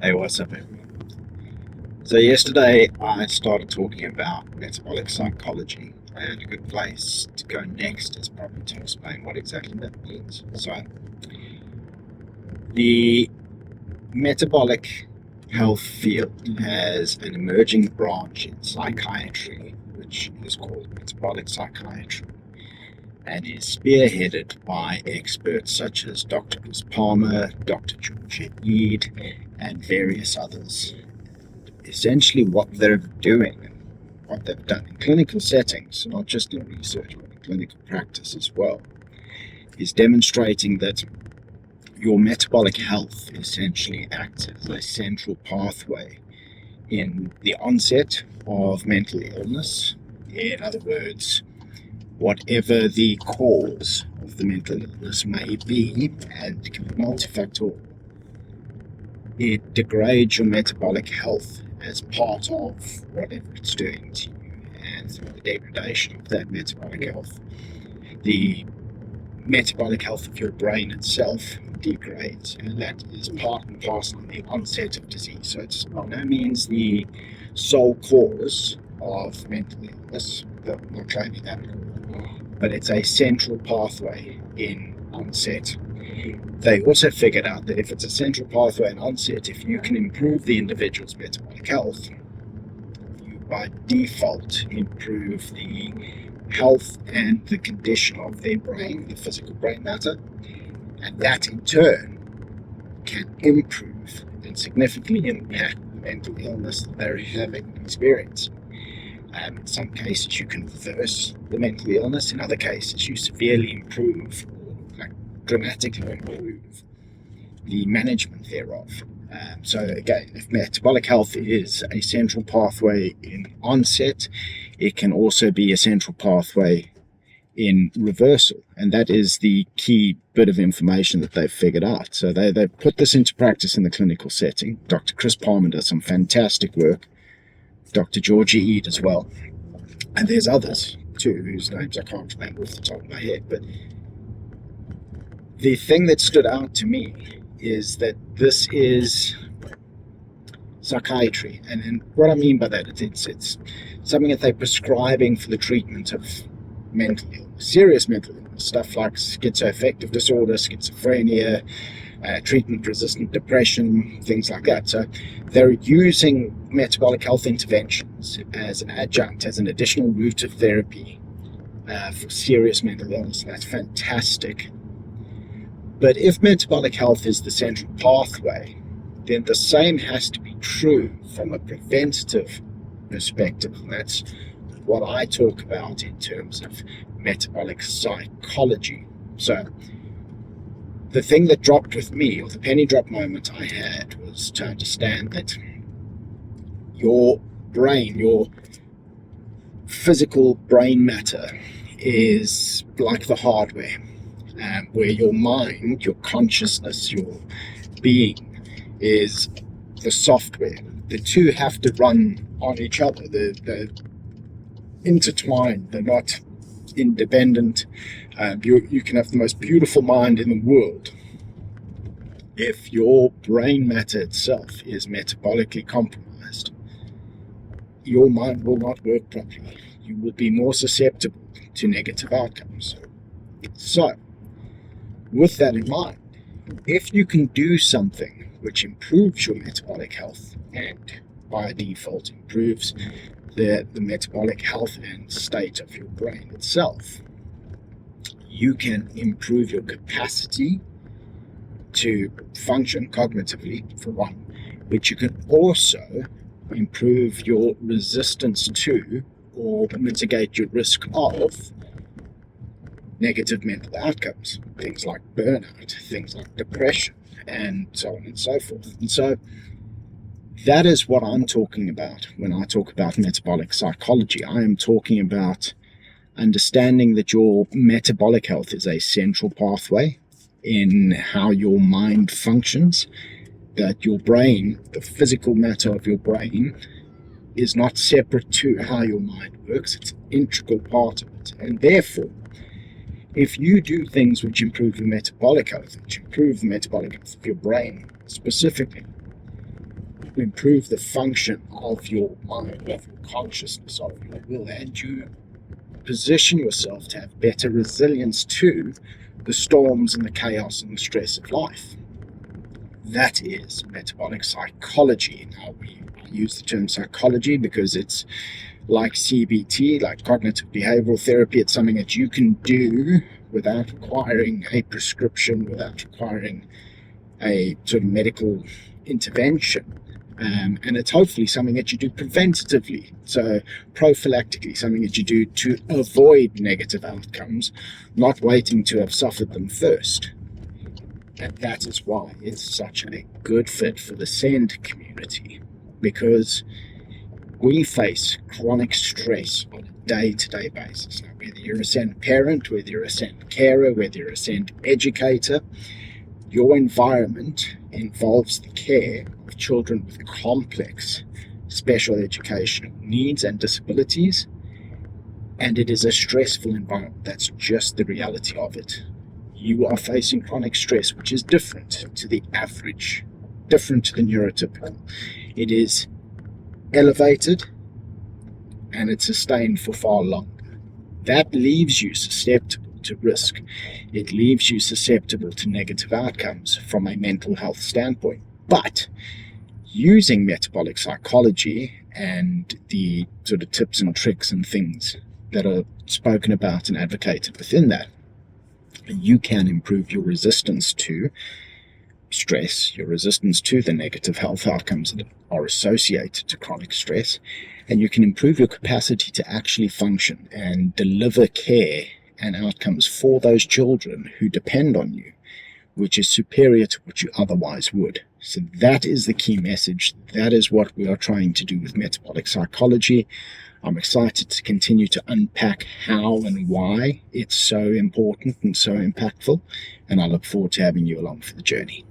Hey, what's up, everyone? So yesterday I started talking about metabolic psychology, and a good place to go next is probably to explain what exactly that means. So the metabolic health field has an emerging branch in psychiatry, which is called metabolic psychiatry, and is spearheaded by experts such as Dr. Chris Palmer, Dr. Shebani, and various others. Essentially what they're doing and what they've done in clinical settings, not just in research but in clinical practice as well, is demonstrating that your metabolic health essentially acts as a central pathway in the onset of mental illness. In other words, whatever the cause of the mental illness may be, and it can be multifactorial, it degrades your metabolic health as part of whatever it's doing to you, and through the degradation of that metabolic health, the metabolic health of your brain itself degrades, and that is part and parcel of the onset of disease. So it's by no means the sole cause of mental illness, I'm not claiming that, but it's a central pathway in onset. They also figured out that if it's a central pathway in onset, if you can improve the individual's metabolic health, you by default improve the health and the condition of their brain, the physical brain matter, and that in turn can improve and significantly impact the mental illness that they're having and experiencing. In some cases you can reverse the mental illness, in other cases you severely improve or dramatically improve the management thereof. So again, if metabolic health is a central pathway in onset, it can also be a central pathway in reversal, and that is the key bit of information that they've figured out. So they put this into practice in the clinical setting. Dr. Chris Palmer does some fantastic work, Dr. Georgia Eid as well, and there's others too whose names I can't remember off the top of my head. But the thing that stood out to me is that this is psychiatry, and what I mean by that is it's something that they're prescribing for the treatment of mental illness, serious mental illness, stuff like schizoaffective disorder, schizophrenia, treatment-resistant depression, things like that. So they're using metabolic health interventions as an adjunct, as an additional route of therapy for serious mental illness. That's fantastic. But if metabolic health is the central pathway, then the same has to be true from a preventative perspective. And that's what I talk about in terms of metabolic psychology. So the thing that dropped with me, or the penny drop moment I had, was to understand that your brain, your physical brain matter, is like the hardware, where your mind, your consciousness, your being is the software. The two have to run on each other. They're intertwined. They're not independent. You can have the most beautiful mind in the world. If your brain matter itself is metabolically compromised, your mind will not work properly. You will be more susceptible to negative outcomes. So, with that in mind, if you can do something which improves your metabolic health and by default improves the metabolic health and state of your brain itself, you can improve your capacity to function cognitively, for one, but you can also improve your resistance to or mitigate your risk of negative mental outcomes, things like burnout, things like depression, and so on and so forth. And so that is what I'm talking about when I talk about metabolic psychology. I am talking about understanding that your metabolic health is a central pathway in how your mind functions, that your brain, the physical matter of your brain, is not separate to how your mind works. It's an integral part of it. And therefore, if you do things which improve your metabolic health, which improve the metabolic health of your brain specifically, to improve the function of your mind, of your consciousness, of your will, and you position yourself to have better resilience to the storms and the chaos and the stress of life. That is metabolic psychology. Now, we use the term psychology because it's like CBT, like cognitive behavioral therapy. It's something that you can do without requiring a prescription, without requiring a sort of medical intervention. And it's hopefully something that you do preventatively, so prophylactically, something that you do to avoid negative outcomes, not waiting to have suffered them first. And that is why it's such a good fit for the SEND community, because we face chronic stress on a day-to-day basis. Now, whether you're a SEND parent, whether you're a SEND carer, whether you're a SEND educator, your environment involves the care of children with complex special educational needs and disabilities, and it is a stressful environment. That's just the reality of it. You are facing chronic stress, which is different to the average, different to the neurotypical. It is elevated and it's sustained for far longer. That leaves you susceptible to risk. It leaves you susceptible to negative outcomes from a mental health standpoint. But using metabolic psychology and the sort of tips and tricks and things that are spoken about and advocated within that, you can improve your resistance to stress, your resistance to the negative health outcomes that are associated to chronic stress, and you can improve your capacity to actually function and deliver care and outcomes for those children who depend on you, which is superior to what you otherwise would. So that is the key message. That is what we are trying to do with metabolic psychology. I'm excited to continue to unpack how and why it's so important and so impactful, and I look forward to having you along for the journey.